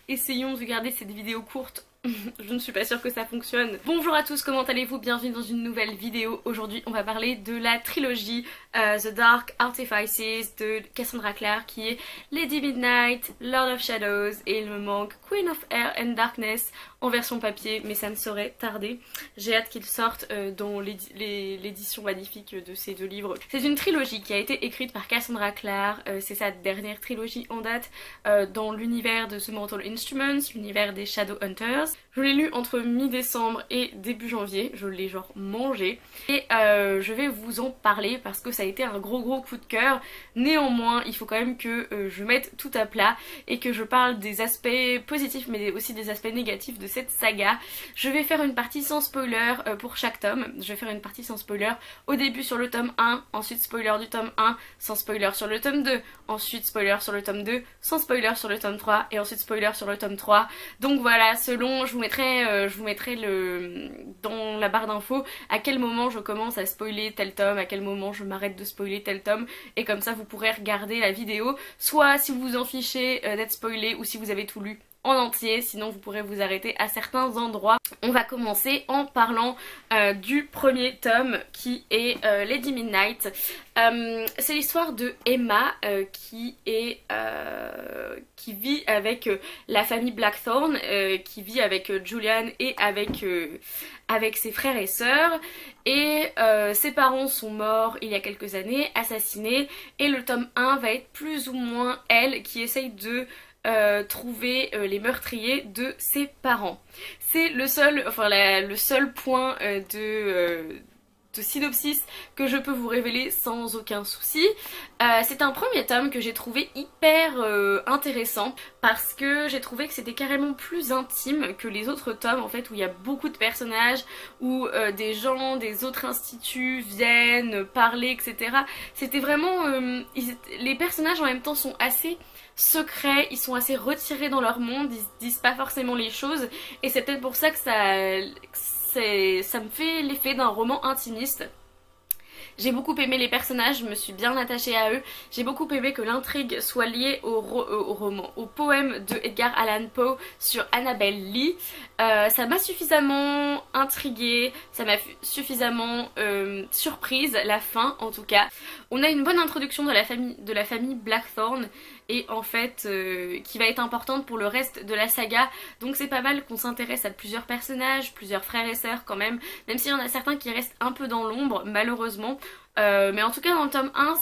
Essayons de garder cette vidéo courte. Je ne suis pas sûre que ça fonctionne. Bonjour à tous, comment allez-vous? Bienvenue dans une nouvelle vidéo. Aujourd'hui on va parler de la trilogie The Dark Artifices de Cassandra Clare, qui est Lady Midnight, Lord of Shadows et il me manque Queen of Air and Darkness en version papier, mais ça ne saurait tarder. J'ai hâte qu'ils sortent dans l'édition magnifique de ces deux livres. C'est une trilogie qui a été écrite par Cassandra Clare, c'est sa dernière trilogie en date dans l'univers de The Mortal Instruments, l'univers des Shadowhunters. Je l'ai lu entre mi-décembre et début janvier, je l'ai genre mangé et je vais vous en parler parce que ça a été un gros coup de cœur. Néanmoins il faut quand même que je mette tout à plat et que je parle des aspects positifs mais aussi des aspects négatifs de cette saga. Je vais faire une partie sans spoiler pour chaque tome. Je vais faire une partie sans spoiler au début sur le tome 1, ensuite spoiler du tome 1, sans spoiler sur le tome 2, ensuite spoiler sur le tome 2, sans spoiler sur le tome 3 et ensuite spoiler sur le tome 3. Donc voilà, selon, je vous mettrai dans la barre d'infos à quel moment je commence à spoiler tel tome, à quel moment je m'arrête de spoiler tel tome, et comme ça vous pourrez regarder la vidéo, soit si vous vous en fichez d'être spoilé ou si vous avez tout lu en entier, sinon vous pourrez vous arrêter à certains endroits. On va commencer en parlant du premier tome qui est Lady Midnight. C'est l'histoire de Emma qui vit avec la famille Blackthorn, qui vit avec Julian et avec ses frères et sœurs, et ses parents sont morts il y a quelques années, assassinés, et le tome 1 va être plus ou moins elle qui essaye de trouver les meurtriers de ses parents. C'est le seul point de synopsis que je peux vous révéler sans aucun souci. C'est un premier tome que j'ai trouvé hyper intéressant parce que j'ai trouvé que c'était carrément plus intime que les autres tomes en fait, où il y a beaucoup de personnages, où des gens des autres instituts viennent parler, etc. C'était vraiment... les personnages en même temps sont assez secrets, ils sont assez retirés dans leur monde, ils se disent pas forcément les choses, et c'est peut-être pour ça que ça me fait l'effet d'un roman intimiste. J'ai beaucoup aimé les personnages, je me suis bien attachée à eux. J'ai beaucoup aimé que l'intrigue soit liée au poème de Edgar Allan Poe sur Annabel Lee. Ça m'a suffisamment intriguée, ça m'a suffisamment surprise, la fin en tout cas. On a une bonne introduction de la famille Blackthorn, et en fait qui va être importante pour le reste de la saga, donc c'est pas mal qu'on s'intéresse à plusieurs personnages, plusieurs frères et sœurs quand même s'il y en a certains qui restent un peu dans l'ombre malheureusement, mais en tout cas dans le tome 1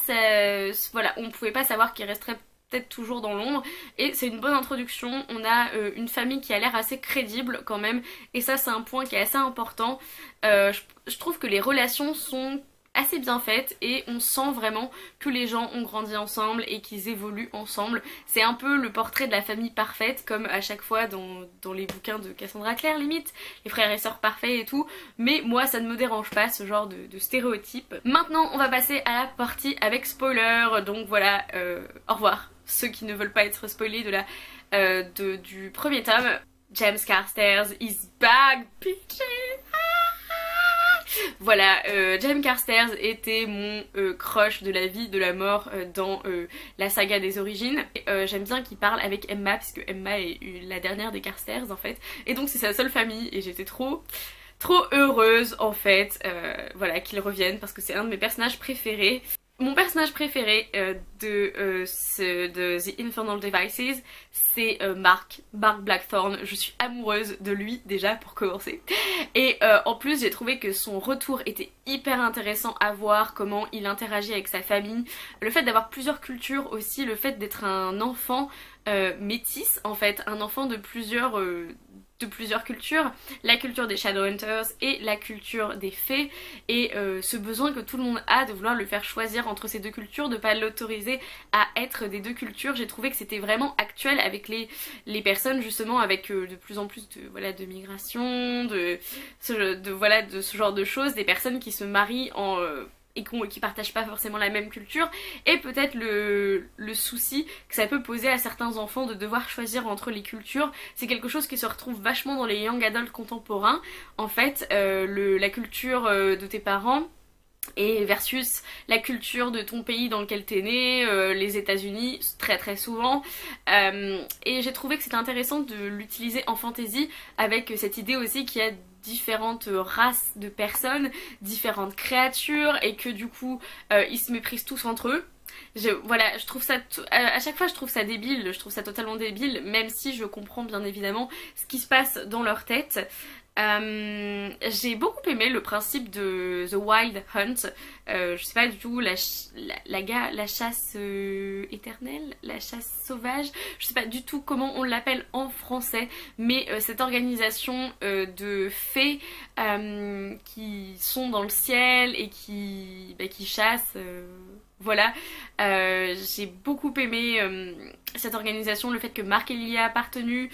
voilà, on pouvait pas savoir qu'il resterait peut-être toujours dans l'ombre, et c'est une bonne introduction. On a une famille qui a l'air assez crédible quand même, et ça c'est un point qui est assez important. Je trouve que les relations sont assez bien faite et on sent vraiment que les gens ont grandi ensemble et qu'ils évoluent ensemble. C'est un peu le portrait de la famille parfaite, comme à chaque fois dans les bouquins de Cassandra Clare limite, les frères et sœurs parfaits et tout, mais moi ça ne me dérange pas ce genre de stéréotype. Maintenant on va passer à la partie avec spoiler, donc voilà, au revoir ceux qui ne veulent pas être spoilés du premier tome. James Carstairs is back bitches. Voilà, James Carstairs était mon crush de la vie, de la mort dans la saga des origines. J'aime bien qu'il parle avec Emma, puisque Emma est la dernière des Carstairs en fait, et donc c'est sa seule famille, et j'étais trop heureuse en fait, voilà, qu'il revienne parce que c'est un de mes personnages préférés. Mon personnage préféré de The Infernal Devices, c'est Mark Blackthorn. Je suis amoureuse de lui déjà pour commencer. Et en plus j'ai trouvé que son retour était hyper intéressant à voir, comment il interagit avec sa famille. Le fait d'avoir plusieurs cultures aussi, le fait d'être un enfant métis en fait, un enfant de plusieurs cultures, la culture des Shadowhunters et la culture des fées, et ce besoin que tout le monde a de vouloir le faire choisir entre ces deux cultures, de pas l'autoriser à être des deux cultures. J'ai trouvé que c'était vraiment actuel avec les personnes justement avec de plus en plus de migration, de ce genre de choses, des personnes qui se marient et qui partagent pas forcément la même culture, et peut-être le souci que ça peut poser à certains enfants de devoir choisir entre les cultures. C'est quelque chose qui se retrouve vachement dans les young adultes contemporains en fait, la culture de tes parents et versus la culture de ton pays dans lequel t'es né, les États-Unis très très souvent. Et j'ai trouvé que c'était intéressant de l'utiliser en fantasy avec cette idée aussi qu'il y a différentes races de personnes, différentes créatures et que du coup ils se méprisent tous entre eux. Voilà, je trouve ça à chaque fois je trouve ça débile, je trouve ça totalement débile, même si je comprends bien évidemment ce qui se passe dans leur tête. J'ai beaucoup aimé le principe de The Wild Hunt. Je sais pas du tout, la chasse éternelle, la chasse sauvage. Je sais pas du tout comment on l'appelle en français, mais cette organisation de fées qui sont dans le ciel et qui chassent. Voilà, j'ai beaucoup aimé cette organisation, le fait que Marc et Lily a appartenu.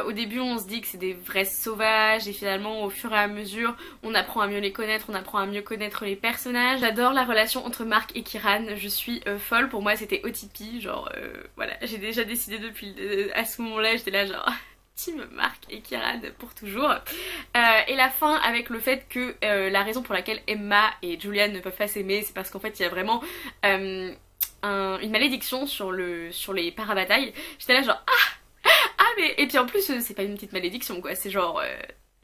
Au début on se dit que c'est des vrais sauvages et finalement au fur et à mesure on apprend à mieux les connaître, on apprend à mieux connaître les personnages. J'adore la relation entre Marc et Kieran, je suis folle, pour moi c'était OTP, genre voilà, j'ai déjà décidé depuis à ce moment-là, j'étais là genre... Team Marc et Kieran pour toujours. Et la fin avec le fait que la raison pour laquelle Emma et Julian ne peuvent pas s'aimer, c'est parce qu'en fait il y a vraiment une malédiction sur les parabatailles. J'étais là genre mais... Et puis en plus c'est pas une petite malédiction quoi, c'est genre...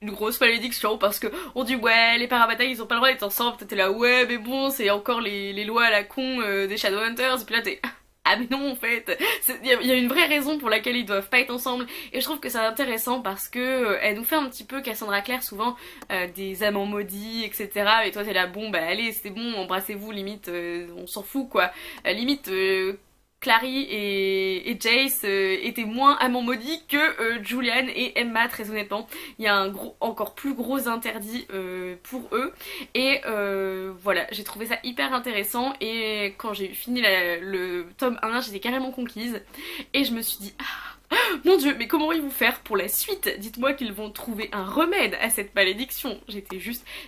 une grosse malédiction parce que on dit ouais les parabatailles ils ont pas le droit d'être ensemble, t'es là ouais mais bon c'est encore les lois à la con des Shadowhunters, et puis là t'es... Ah mais non en fait, il y a une vraie raison pour laquelle ils doivent pas être ensemble et je trouve que c'est intéressant parce que elle nous fait un petit peu Cassandra Clare souvent des amants maudits etc, et toi t'es là bon bah allez c'est bon embrassez-vous limite on s'en fout quoi, limite Clary et Jace étaient moins amants maudits que Julian et Emma, très honnêtement. Il y a un encore plus gros interdit pour eux. Et voilà, j'ai trouvé ça hyper intéressant. Et quand j'ai fini le tome 1, j'étais carrément conquise. Et je me suis dit... Mon dieu, mais comment ils vont faire pour la suite? Dites-moi qu'ils vont trouver un remède à cette malédiction.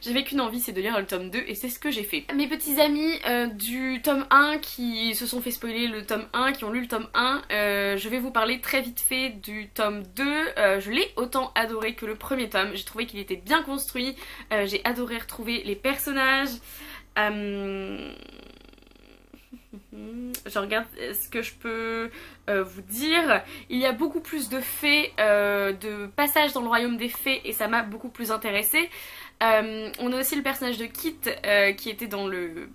J'avais qu'une envie, c'est de lire le tome 2 et c'est ce que j'ai fait. Mes petits amis du tome 1 qui se sont fait spoiler le tome 1, qui ont lu le tome 1, je vais vous parler très vite fait du tome 2. Je l'ai autant adoré que le premier tome. J'ai trouvé qu'il était bien construit. J'ai adoré retrouver les personnages. Je regarde ce que je peux vous dire. Il y a beaucoup plus de fées, de passages dans le royaume des fées et ça m'a beaucoup plus intéressée. On a aussi le personnage de Kit qui était dans le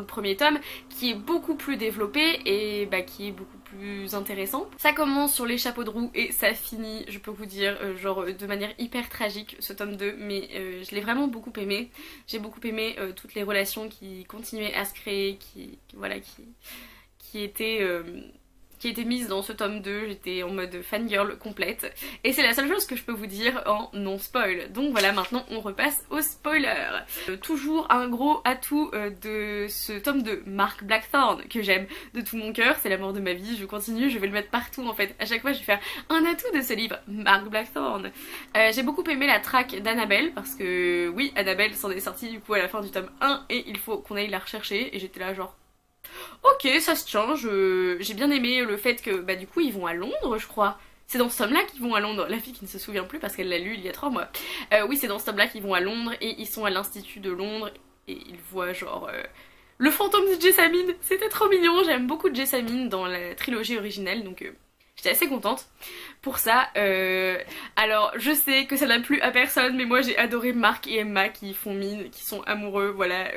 premier tome, qui est beaucoup plus développé et qui est beaucoup plus intéressant. Ça commence sur les chapeaux de roue et ça finit, je peux vous dire, genre de manière hyper tragique ce tome 2, mais je l'ai vraiment beaucoup aimé. J'ai beaucoup aimé toutes les relations qui continuaient à se créer, qui étaient mises dans ce tome 2, j'étais en mode fangirl complète. Et c'est la seule chose que je peux vous dire en non-spoil. Donc voilà, maintenant on repasse au spoiler. Toujours un gros atout de ce tome 2, Mark Blackthorne, que j'aime de tout mon cœur, c'est l'amour de ma vie, je continue, je vais le mettre partout en fait. À chaque fois je vais faire un atout de ce livre, Mark Blackthorne. J'ai beaucoup aimé la track d'Annabelle, parce que oui, Annabelle s'en est sortie du coup à la fin du tome 1 et il faut qu'on aille la rechercher, et j'étais là genre... Ok, ça se tient, j'ai bien aimé le fait que du coup ils vont à Londres je crois. C'est dans ce tome là qu'ils vont à Londres, la fille qui ne se souvient plus parce qu'elle l'a lu il y a 3 mois. Oui c'est dans ce tome là qu'ils vont à Londres et ils sont à l'institut de Londres et ils voient genre le fantôme de Jessamine. C'était trop mignon, j'aime beaucoup Jessamine dans la trilogie originelle donc... J'étais assez contente pour ça. Alors je sais que ça n'a plu à personne, mais moi j'ai adoré Marc et Emma qui font mine, qui sont amoureux, voilà.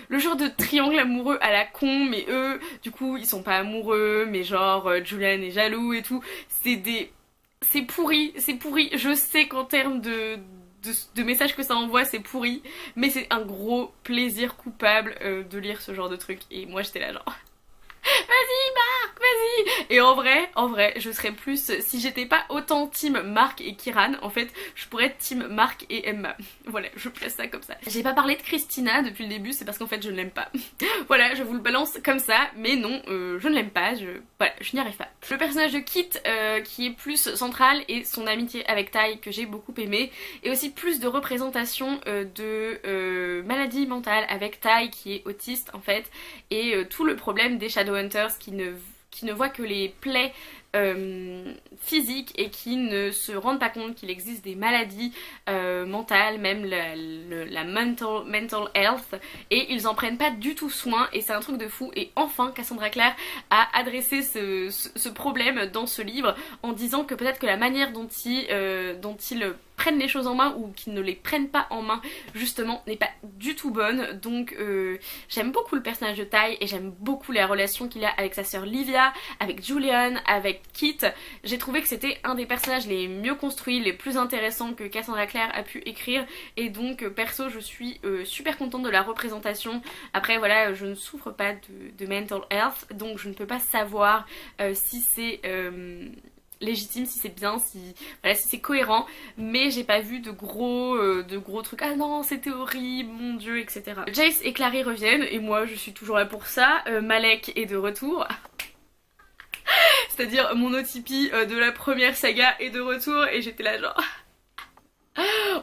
Le genre de triangle amoureux à la con, mais eux, du coup, ils sont pas amoureux, mais genre Julian est jaloux et tout. C'est pourri, c'est pourri. Je sais qu'en termes de messages que ça envoie, c'est pourri, mais c'est un gros plaisir coupable de lire ce genre de truc. Et moi j'étais là genre... Vas-y Marc, vas-y. Et en vrai, je serais plus... Si j'étais pas autant team Marc et Kieran, en fait, je pourrais être team Marc et Emma. Voilà, je place ça comme ça. J'ai pas parlé de Christina depuis le début, c'est parce qu'en fait je ne l'aime pas. Voilà, je vous le balance comme ça, mais non, je ne l'aime pas, voilà, je n'y arrive pas. Le personnage de Kit, qui est plus central, et son amitié avec Ty, que j'ai beaucoup aimé, et aussi plus de représentation de maladie mentale avec Ty, qui est autiste en fait, et tout le problème des Shadowhunters qui ne voient que les plaies physiques et qui ne se rendent pas compte qu'il existe des maladies mentales, même la mental health, et ils en prennent pas du tout soin et c'est un truc de fou. Et enfin Cassandra Clare a adressé ce problème dans ce livre en disant que peut-être que la manière dont ils prennent les choses en main ou qu'ils ne les prennent pas en main justement n'est pas du tout bonne. Donc j'aime beaucoup le personnage de Ty et j'aime beaucoup la relation qu'il a avec sa sœur Livia, avec Julian, avec Kit. J'ai trouvé que c'était un des personnages les mieux construits, les plus intéressants que Cassandra Clare a pu écrire et donc perso je suis super contente de la représentation. Après voilà, je ne souffre pas de mental health donc je ne peux pas savoir si c'est légitime, si c'est bien, si c'est cohérent, mais j'ai pas vu de gros trucs, ah non c'était horrible, mon dieu, etc. Jace et Clary reviennent et moi je suis toujours là pour ça. Malek est de retour. C'est-à-dire mon OTP de la première saga est de retour et j'étais là genre...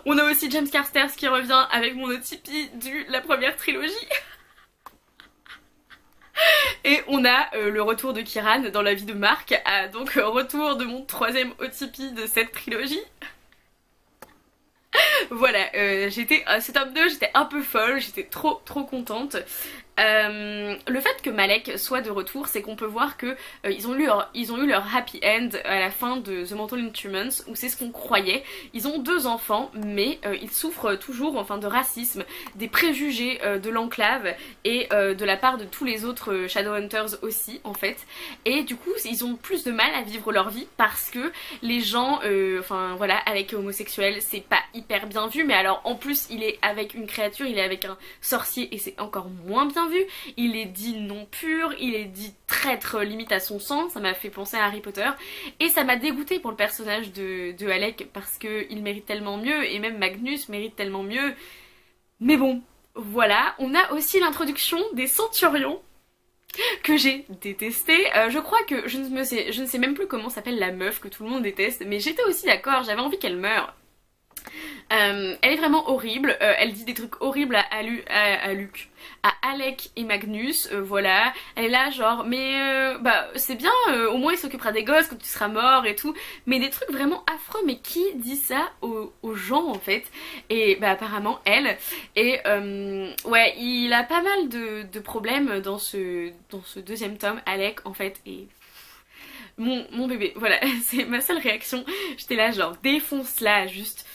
On a aussi James Carstairs qui revient avec mon OTP de la première trilogie. Et on a le retour de Kiran dans la vie de Mark, donc retour de mon troisième OTP de cette trilogie. Voilà, ce tome 2, j'étais un peu folle, j'étais trop contente. Le fait que Malek soit de retour, c'est qu'on peut voir que ils ont eu leur happy end à la fin de The Mental Instruments, où c'est ce qu'on croyait. Ils ont 2 enfants, mais ils souffrent toujours de racisme, des préjugés de l'enclave et de la part de tous les autres Shadowhunters aussi en fait. Et du coup, ils ont plus de mal à vivre leur vie parce que les gens, avec homosexuels, c'est pas hyper bien vu. Mais alors en plus, il est avec une créature, il est avec un sorcier et c'est encore moins bien vu. Il est dit non pur, il est dit traître limite à son sang, ça m'a fait penser à Harry Potter et ça m'a dégoûté pour le personnage de Alec parce qu'il mérite tellement mieux et même Magnus mérite tellement mieux. Mais bon, voilà, on a aussi l'introduction des Centurions que j'ai détesté. Je crois que je ne sais même plus comment s'appelle la meuf que tout le monde déteste, mais j'étais aussi d'accord, j'avais envie qu'elle meure. Elle est vraiment horrible, elle dit des trucs horribles à Luke, à Alec et Magnus, voilà. Elle est là genre, mais c'est bien, au moins il s'occupera des gosses quand tu seras mort et tout, mais des trucs vraiment affreux, mais qui dit ça aux gens en fait? Et apparemment elle, et ouais, il a pas mal de problèmes dans ce deuxième tome, Alec en fait, et... Mon bébé, voilà, c'est ma seule réaction, j'étais là genre, défonce-la, juste...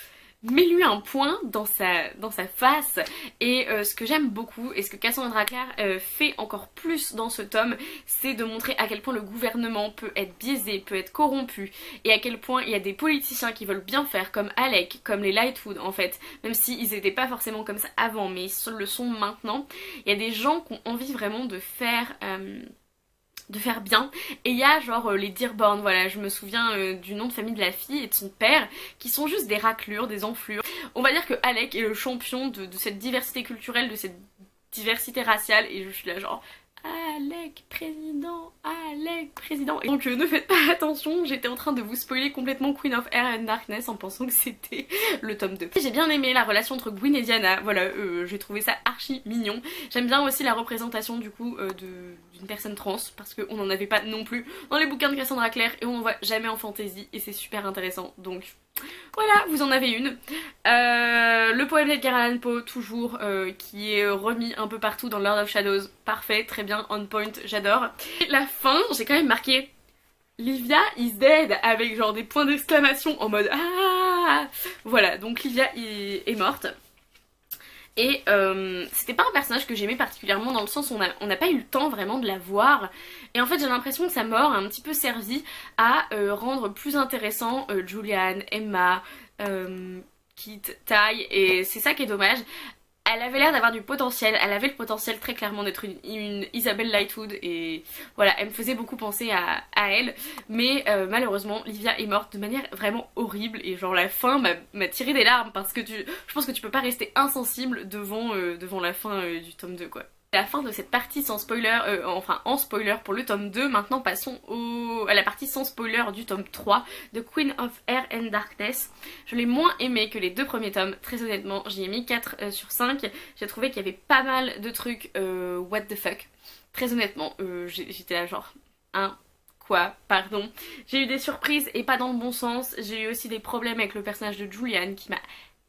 mets-lui un point dans sa face. Et ce que j'aime beaucoup et ce que Cassandra Clare fait encore plus dans ce tome, c'est de montrer à quel point le gouvernement peut être biaisé, peut être corrompu et à quel point il y a des politiciens qui veulent bien faire comme Alec, comme les Lightwood en fait, même s'ils n'étaient pas forcément comme ça avant mais ils le sont maintenant. Il y a des gens qui ont envie vraiment de faire bien, et il y a genre les Dearborn, voilà, je me souviens du nom de famille de la fille et de son père qui sont juste des raclures, des enflures. On va dire que Alec est le champion de cette diversité culturelle, de cette diversité raciale et je suis là genre Alec président, Alec président. Et donc ne faites pas attention, j'étais en train de vous spoiler complètement Queen of Air and Darkness en pensant que c'était le tome 2. J'ai bien aimé la relation entre Gwyn et Diana, voilà, j'ai trouvé ça archi mignon. J'aime bien aussi la représentation du coup d'une personne trans, parce qu'on n'en avait pas non plus dans les bouquins de Cassandra Clare et on n'en voit jamais en fantasy et c'est super intéressant, donc... Voilà, vous en avez une. Le poème d'Edgar Allan Poe, toujours, qui est remis un peu partout dans Lord of Shadows. Parfait, très bien, on point, j'adore. La fin, j'ai quand même marqué Livia is dead avec genre des points d'exclamation en mode ah. Voilà, donc Livia est morte. Et c'était pas un personnage que j'aimais particulièrement dans le sens où on n'a pas eu le temps vraiment de la voir. Et en fait j'ai l'impression que sa mort a un petit peu servi à rendre plus intéressant Julian, Emma, Kit, Ty, et c'est ça qui est dommage. Elle avait l'air d'avoir du potentiel, elle avait le potentiel très clairement d'être une Isabelle Lightwood et voilà, elle me faisait beaucoup penser à elle, mais malheureusement Livia est morte de manière vraiment horrible et genre la fin m'a tiré des larmes parce que je pense que tu peux pas rester insensible devant la fin du tome 2 quoi. La fin de cette partie sans spoiler, enfin en spoiler pour le tome 2, maintenant passons à la partie sans spoiler du tome 3 de Queen of Air and Darkness. Je l'ai moins aimé que les 2 premiers tomes, très honnêtement, j'y ai mis 4 sur 5, j'ai trouvé qu'il y avait pas mal de trucs what the fuck. Très honnêtement, j'étais là genre, hein, Quoi, pardon. J'ai eu des surprises et pas dans le bon sens. J'ai eu aussi des problèmes avec le personnage de Julian qui m'a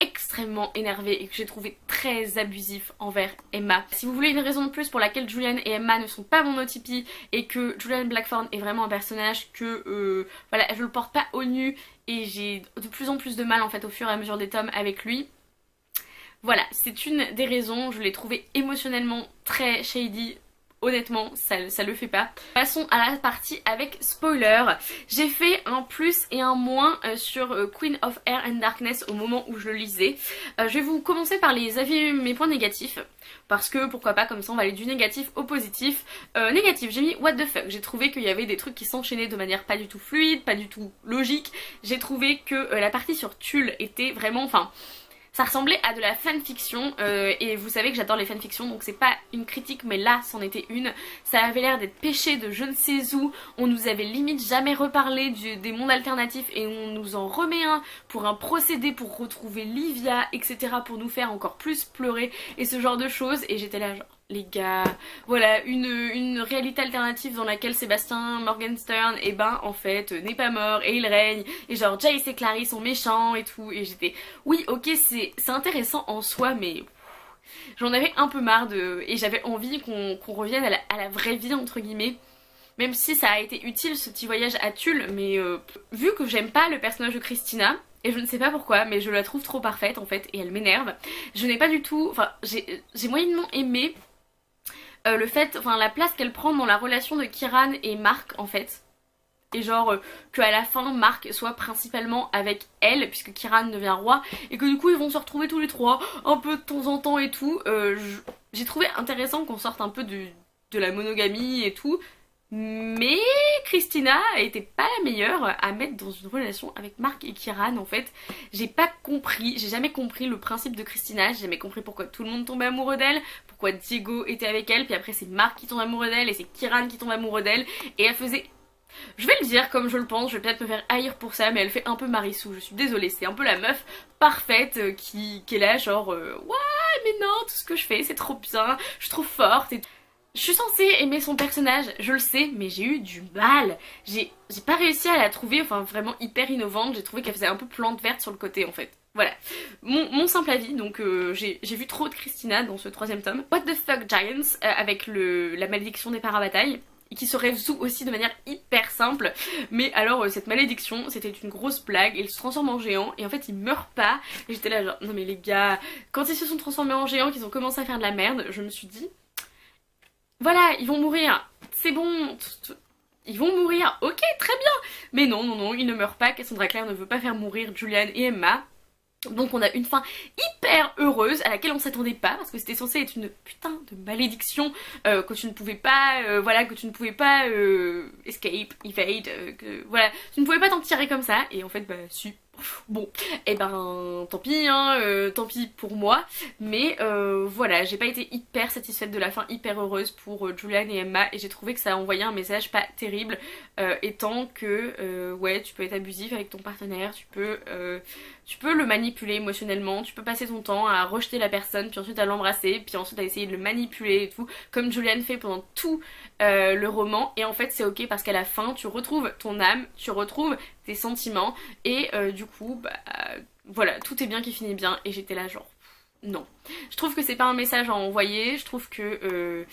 extrêmement énervée et que j'ai trouvé très abusif envers Emma. Si vous voulez une raison de plus pour laquelle Julian et Emma ne sont pas mon OTP et que Julian Blackthorne est vraiment un personnage que voilà, je le porte pas au nu et j'ai de plus en plus de mal en fait au fur et à mesure des tomes avec lui. Voilà, c'est une des raisons, je l'ai trouvé émotionnellement très shady. Honnêtement, ça le fait pas. Passons à la partie avec spoiler. J'ai fait un plus et un moins sur Queen of Air and Darkness au moment où je le lisais. Je vais vous commencer par les avis, mes points négatifs. Parce que pourquoi pas, comme ça on va aller du négatif au positif. Négatif, j'ai mis what the fuck. J'ai trouvé qu'il y avait des trucs qui s'enchaînaient de manière pas du tout fluide, pas du tout logique. J'ai trouvé que la partie sur Tulle était vraiment... Enfin, ça ressemblait à de la fanfiction et vous savez que j'adore les fanfictions, donc c'est pas une critique mais là c'en était une. Ça avait l'air d'être pêché de je ne sais où, on nous avait limite jamais reparlé des mondes alternatifs et on nous en remet un pour un procédé pour retrouver Livia, etc. pour nous faire encore plus pleurer et ce genre de choses et j'étais là genre... Les gars, voilà, une réalité alternative dans laquelle Sébastien Morgenstern, et ben en fait, n'est pas mort et il règne. Et genre Jace et Clary sont méchants et tout. Et j'étais, oui ok c'est intéressant en soi mais j'en avais un peu marre de... Et j'avais envie qu'on revienne à la vraie vie entre guillemets. Même si ça a été utile ce petit voyage à Tulle, mais vu que j'aime pas le personnage de Christina, et je ne sais pas pourquoi, mais je la trouve trop parfaite en fait et elle m'énerve. Je n'ai pas du tout... Enfin j'ai moyennement aimé... le fait, enfin la place qu'elle prend dans la relation de Kiran et Mark en fait. Et genre qu'à la fin Mark soit principalement avec elle puisque Kiran devient roi et que du coup ils vont se retrouver tous les trois un peu de temps en temps et tout. J'ai trouvé intéressant qu'on sorte un peu de la monogamie et tout. Mais Christina était pas la meilleure à mettre dans une relation avec Mark et Kiran en fait. J'ai pas compris, j'ai jamais compris le principe de Christina, j'ai jamais compris pourquoi tout le monde tombait amoureux d'elle, pourquoi Diego était avec elle, puis après c'est Mark qui tombe amoureux d'elle et c'est Kiran qui tombe amoureux d'elle et elle faisait... Je vais le dire comme je le pense, je vais peut-être me faire haïr pour ça mais elle fait un peu Marissou, je suis désolée, c'est un peu la meuf parfaite qui est là genre ouais mais non tout ce que je fais c'est trop bien, je suis trop forte et... Je suis censée aimer son personnage, je le sais, mais j'ai eu du mal. J'ai pas réussi à la trouver, enfin vraiment hyper innovante. J'ai trouvé qu'elle faisait un peu plante verte sur le côté en fait. Voilà, mon simple avis, donc j'ai vu trop de Christina dans ce troisième tome. What the fuck Giants, avec la malédiction des parabatailles, qui se résout aussi de manière hyper simple. Mais alors cette malédiction, c'était une grosse blague, il se transforme en géant et en fait il meurt pas. Et j'étais là genre, non mais les gars, quand ils se sont transformés en géants, qu'ils ont commencé à faire de la merde, je me suis dit... Voilà, ils vont mourir, c'est bon, ils vont mourir, ok, très bien. Mais non, non, non, ils ne meurent pas, Cassandra Clare ne veut pas faire mourir Julian et Emma. Donc on a une fin hyper heureuse à laquelle on s'attendait pas parce que c'était censé être une putain de malédiction que tu ne pouvais pas, voilà, que tu ne pouvais pas escape, evade, voilà, tu ne pouvais pas t'en tirer comme ça et en fait bah si. Bon, et ben tant pis hein, tant pis pour moi, mais voilà, j'ai pas été hyper satisfaite de la fin hyper heureuse pour Julian et Emma et j'ai trouvé que ça a envoyé un message pas terrible étant que ouais tu peux être abusif avec ton partenaire, tu peux le manipuler émotionnellement, tu peux passer ton temps à rejeter la personne puis ensuite à l'embrasser puis ensuite à essayer de le manipuler et tout comme Julian fait pendant tout le roman et en fait c'est ok parce qu'à la fin tu retrouves ton âme, tu retrouves tes sentiments et du coup bah voilà tout est bien qui finit bien et j'étais là genre non. Je trouve que c'est pas un message à envoyer, je trouve que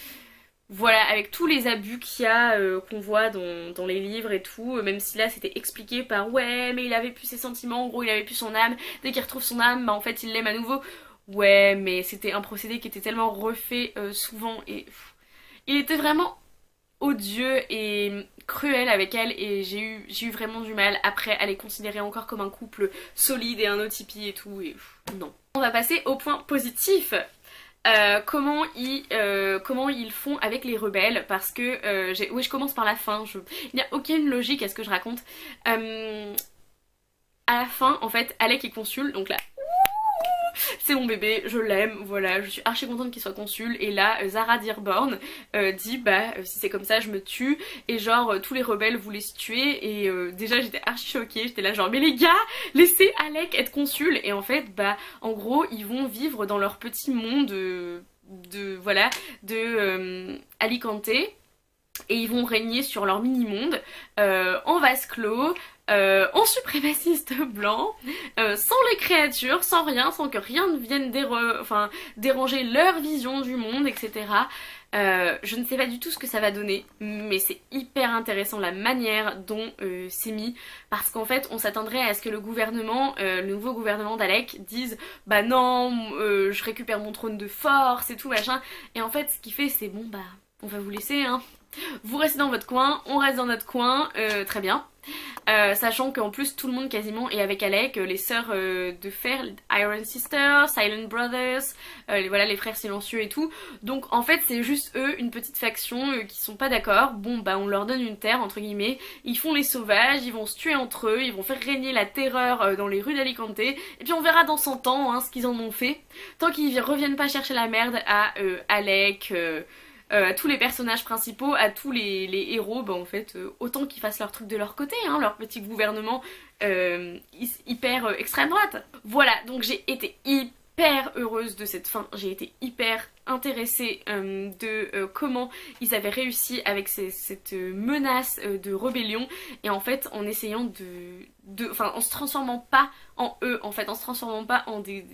voilà, avec tous les abus qu'il y a, qu'on voit dans les livres et tout, même si là c'était expliqué par ouais mais il avait plus ses sentiments, en gros il avait plus son âme, dès qu'il retrouve son âme bah en fait il l'aime à nouveau. Ouais mais c'était un procédé qui était tellement refait souvent et il était vraiment odieux et cruel avec elle et j'ai eu vraiment du mal après à les considérer encore comme un couple solide et un OTP et tout et non. On va passer au point positif. Comment ils font avec les rebelles parce que oui je commence par la fin, il n'y a aucune logique à ce que je raconte. À la fin en fait Alec est consul donc là c'est mon bébé, je l'aime, voilà, je suis archi contente qu'il soit consul et là Zara Dearborn dit bah si c'est comme ça je me tue et genre tous les rebelles voulaient se tuer et déjà j'étais archi choquée, j'étais là genre mais les gars laissez Alec être consul et en fait bah en gros ils vont vivre dans leur petit monde voilà de Alicante et ils vont régner sur leur mini-monde en vase clos, en suprémaciste blanc, sans les créatures, sans rien, sans que rien ne vienne déranger leur vision du monde, etc. Je ne sais pas du tout ce que ça va donner, mais c'est hyper intéressant la manière dont c'est mis, parce qu'en fait on s'attendrait à ce que le gouvernement, le nouveau gouvernement d'Alec dise bah non, je récupère mon trône de force et tout machin, et en fait ce qu'il fait c'est bon bah on va vous laisser hein. Vous restez dans votre coin, on reste dans notre coin, très bien. Sachant qu'en plus tout le monde quasiment est avec Alec, les sœurs de fer, Iron Sisters, Silent Brothers, voilà les frères silencieux et tout. Donc en fait c'est juste eux, une petite faction qui sont pas d'accord. Bon bah on leur donne une terre entre guillemets, ils font les sauvages, ils vont se tuer entre eux, ils vont faire régner la terreur dans les rues d'Alicante. Et puis on verra dans 100 ans hein, ce qu'ils en ont fait. Tant qu'ils reviennent pas chercher la merde à Alec... à tous les personnages principaux, à tous les héros, bah en fait, autant qu'ils fassent leur truc de leur côté, hein, leur petit gouvernement hyper extrême droite. Voilà, donc j'ai été hyper heureuse de cette fin, j'ai été hyper intéressée de comment ils avaient réussi avec cette menace de rébellion, et en fait en essayant en se transformant pas en eux, en fait en se transformant pas en des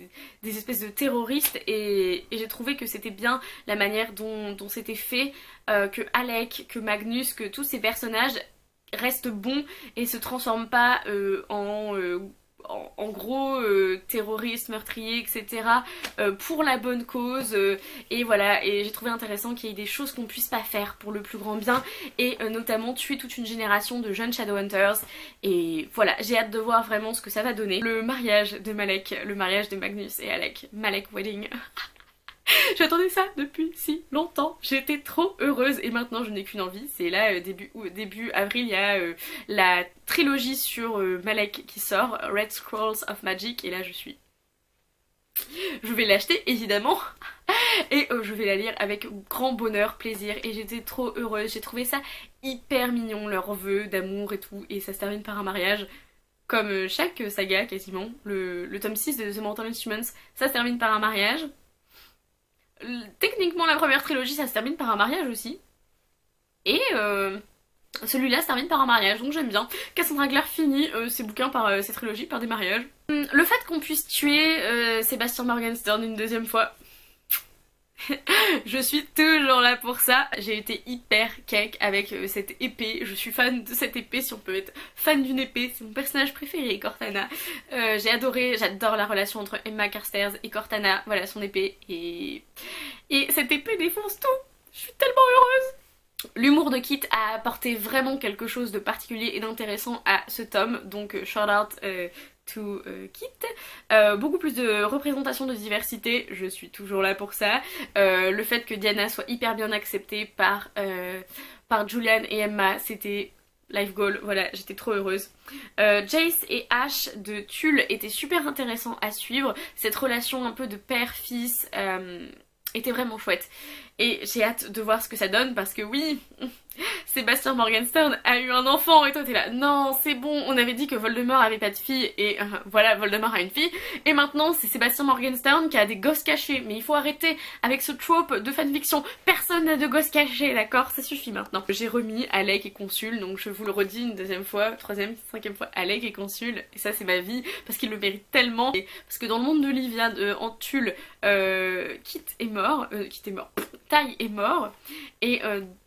espèces de terroristes, et j'ai trouvé que c'était bien la manière dont c'était fait, que Alec, que Magnus, que tous ces personnages restent bons et se transforment pas en gros terroristes, meurtriers, etc. Pour la bonne cause, et voilà, et j'ai trouvé intéressant qu'il y ait des choses qu'on puisse pas faire pour le plus grand bien, et notamment tuer toute une génération de jeunes Shadowhunters, et voilà, j'ai hâte de voir vraiment ce que ça va donner. Le mariage de Malek, le mariage de Magnus et Alec, Malek Wedding. J'attendais ça depuis si longtemps, j'étais trop heureuse, et maintenant je n'ai qu'une envie, c'est là début avril, il y a la trilogie sur Malek qui sort, Red Scrolls of Magic, et là je vais l'acheter évidemment, et je vais la lire avec grand bonheur, plaisir, et j'étais trop heureuse, j'ai trouvé ça hyper mignon, leurs vœux d'amour et tout, et ça se termine par un mariage. Comme chaque saga quasiment, le tome 6 de The Mortal Instruments, ça se termine par un mariage. Techniquement la première trilogie ça se termine par un mariage aussi, et celui-là se termine par un mariage, donc j'aime bien. Cassandra Clare finit ses bouquins par ses trilogies par des mariages. Le fait qu'on puisse tuer Sebastian Morgenstern une deuxième fois, je suis toujours là pour ça. J'ai été hyper cake avec cette épée, je suis fan de cette épée, si on peut être fan d'une épée, c'est mon personnage préféré, Cortana. J'ai adoré, j'adore la relation entre Emma Carstairs et Cortana, voilà son épée, et cette épée défonce tout, je suis tellement heureuse. L'humour de Kit a apporté vraiment quelque chose de particulier et d'intéressant à ce tome, donc shout out to Kit. Beaucoup plus de représentation de diversité, je suis toujours là pour ça. Le fait que Diana soit hyper bien acceptée par Julian et Emma, c'était life goal, voilà, j'étais trop heureuse. Jace et Ash de Tulle étaient super intéressants à suivre, cette relation un peu de père-fils était vraiment chouette. Et j'ai hâte de voir ce que ça donne, parce que oui, Sébastien Morgenstern a eu un enfant, et toi t'es là, non c'est bon, on avait dit que Voldemort avait pas de fille, et voilà, Voldemort a une fille, et maintenant c'est Sébastien Morgenstern qui a des gosses cachés, mais il faut arrêter avec ce trope de fanfiction, personne n'a de gosses cachés, d'accord, ça suffit maintenant. J'ai remis Alec et Consul, donc je vous le redis une deuxième fois, troisième, cinquième fois, Alec et Consul, et ça c'est ma vie, parce qu'il le mérite tellement, et parce que dans le monde de Livia, en Tulle, Kit est mort, Ty est mort, et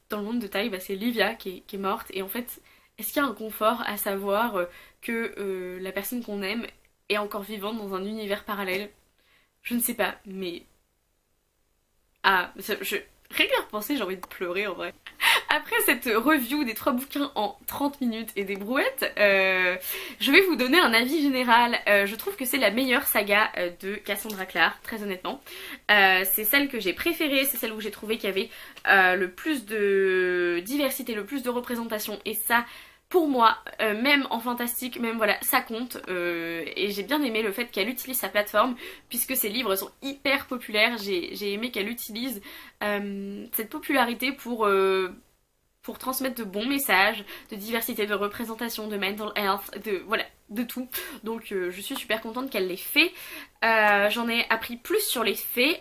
dans le monde de Ty, bah, c'est Livia qui est morte, et en fait, est-ce qu'il y a un confort à savoir que la personne qu'on aime est encore vivante dans un univers parallèle? Je ne sais pas, mais... Ah, rien qu'à repenser, j'ai envie de pleurer en vrai. Après cette review des 3 bouquins en 30 minutes et des brouettes, je vais vous donner un avis général. Je trouve que c'est la meilleure saga de Cassandra Clare, très honnêtement. C'est celle que j'ai préférée, c'est celle où j'ai trouvé qu'il y avait le plus de diversité, le plus de représentation, et ça... Pour moi, même en fantastique, même voilà, ça compte, et j'ai bien aimé le fait qu'elle utilise sa plateforme, puisque ses livres sont hyper populaires. J'ai aimé qu'elle utilise cette popularité pour pour transmettre de bons messages, de diversité, de représentation, de mental health, de voilà, de tout. Donc je suis super contente qu'elle l'ait fait. J'en ai appris plus sur les fées.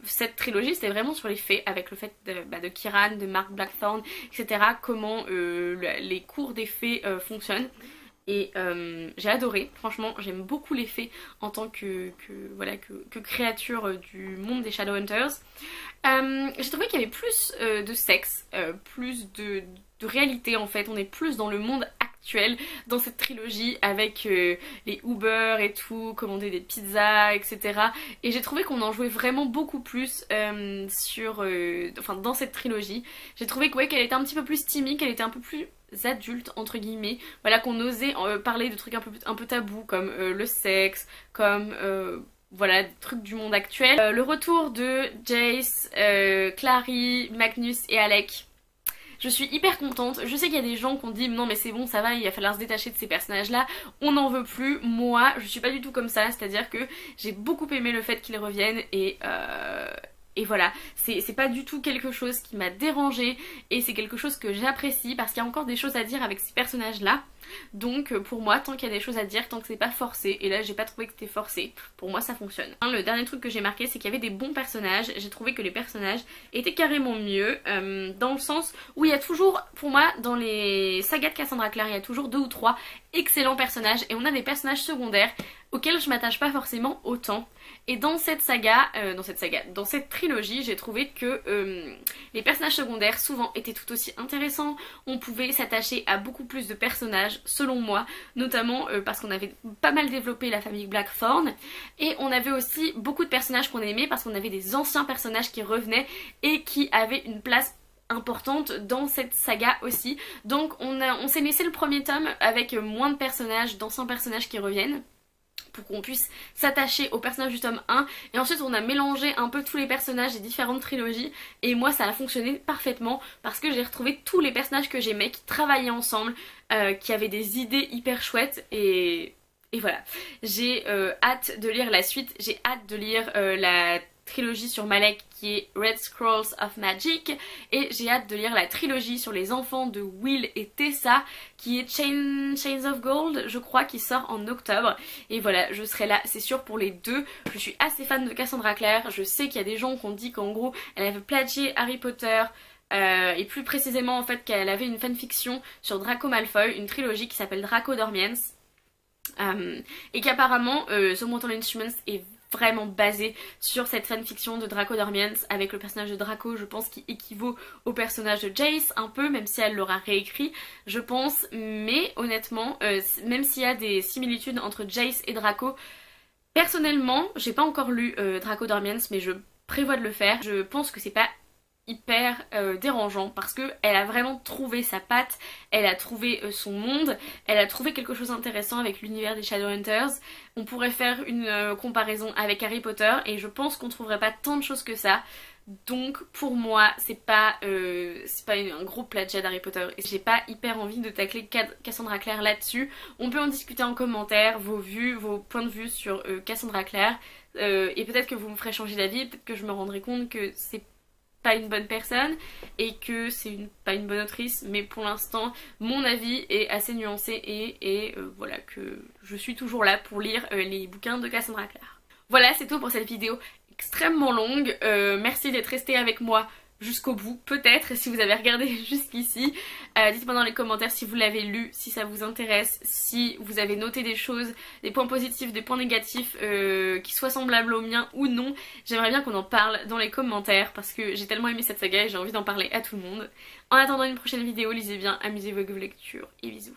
Cette trilogie c'était vraiment sur les fées, avec le fait de Kiran, de Mark Blackthorne, etc. Comment les cours des fées fonctionnent. Et j'ai adoré, franchement j'aime beaucoup les fées en tant que créature du monde des Shadowhunters. J'ai trouvé qu'il y avait plus de sexe, plus de réalité en fait, on est plus dans le monde actuel dans cette trilogie avec les Uber et tout, commander des pizzas, etc. Et j'ai trouvé qu'on en jouait vraiment beaucoup plus dans cette trilogie. J'ai trouvé que, ouais, qu'elle était un petit peu plus timide, qu'elle était un peu plus adulte entre guillemets, voilà, qu'on osait parler de trucs un peu tabous comme le sexe, comme voilà, des trucs du monde actuel. Le retour de Jace, Clary, Magnus et Alec. Je suis hyper contente. Je sais qu'il y a des gens qui ont dit non mais c'est bon, ça va, il va falloir se détacher de ces personnages là, on n'en veut plus. Moi je suis pas du tout comme ça, c'est à dire que j'ai beaucoup aimé le fait qu'ils reviennent et voilà, c'est pas du tout quelque chose qui m'a dérangée et c'est quelque chose que j'apprécie parce qu'il y a encore des choses à dire avec ces personnages là. Donc pour moi, tant qu'il y a des choses à dire, tant que c'est pas forcé, et là j'ai pas trouvé que c'était forcé, pour moi ça fonctionne. Le dernier truc que j'ai marqué, c'est qu'il y avait des bons personnages. J'ai trouvé que les personnages étaient carrément mieux, dans le sens où il y a toujours, pour moi, dans les sagas de Cassandra Clare, il y a toujours 2 ou 3 excellents personnages et on a des personnages secondaires auxquels je m'attache pas forcément autant. Et dans cette trilogie, j'ai trouvé que les personnages secondaires souvent étaient tout aussi intéressants. On pouvait s'attacher à beaucoup plus de personnages, selon moi, notamment parce qu'on avait pas mal développé la famille Blackthorne. Et on avait aussi beaucoup de personnages qu'on aimait parce qu'on avait des anciens personnages qui revenaient et qui avaient une place importante dans cette saga aussi. Donc on s'est laissé le premier tome avec moins de personnages, d'anciens personnages qui reviennent, pour qu'on puisse s'attacher aux personnages du tome 1 et ensuite on a mélangé un peu tous les personnages des différentes trilogies et moi ça a fonctionné parfaitement parce que j'ai retrouvé tous les personnages que j'aimais, qui travaillaient ensemble, qui avaient des idées hyper chouettes et voilà. J'ai hâte de lire la suite, j'ai hâte de lire la trilogie sur Malek qui est Red Scrolls of Magic et j'ai hâte de lire la trilogie sur les enfants de Will et Tessa qui est Chains of Gold, je crois, qui sort en octobre. Et voilà, je serai là, c'est sûr, pour les deux. Je suis assez fan de Cassandra Clare, je sais qu'il y a des gens qui ont dit qu'en gros elle avait plagié Harry Potter, et plus précisément en fait qu'elle avait une fanfiction sur Draco Malfoy, une trilogie qui s'appelle Draco Dormiens, et qu'apparemment The Mortal Instruments est vraiment basé sur cette fanfiction de Draco Dormiens avec le personnage de Draco, je pense, qui équivaut au personnage de Jace un peu, même si elle l'aura réécrit, je pense. Mais honnêtement, même s'il y a des similitudes entre Jace et Draco, personnellement, j'ai pas encore lu Draco Dormiens, mais je prévois de le faire. Je pense que c'est pas hyper dérangeant parce que elle a vraiment trouvé sa patte, elle a trouvé son monde, elle a trouvé quelque chose d'intéressant avec l'univers des Shadowhunters. On pourrait faire une comparaison avec Harry Potter et je pense qu'on trouverait pas tant de choses que ça. Donc pour moi c'est pas un gros plagiat d'Harry Potter et j'ai pas hyper envie de tacler Cassandra Clare là-dessus. On peut en discuter en commentaire, vos vues, vos points de vue sur Cassandra Clare, et peut-être que vous me ferez changer d'avis, peut-être que je me rendrai compte que c'est pas une bonne personne et que c'est pas une bonne autrice, mais pour l'instant mon avis est assez nuancé et voilà, que je suis toujours là pour lire les bouquins de Cassandra Clare. Voilà, c'est tout pour cette vidéo extrêmement longue. Merci d'être resté avec moi jusqu'au bout, peut-être, si vous avez regardé jusqu'ici. Dites-moi dans les commentaires si vous l'avez lu, si ça vous intéresse, si vous avez noté des choses, des points positifs, des points négatifs qui soient semblables aux miens ou non. J'aimerais bien qu'on en parle dans les commentaires parce que j'ai tellement aimé cette saga et j'ai envie d'en parler à tout le monde. En attendant une prochaine vidéo, lisez bien, amusez-vous avec vos lectures et bisous.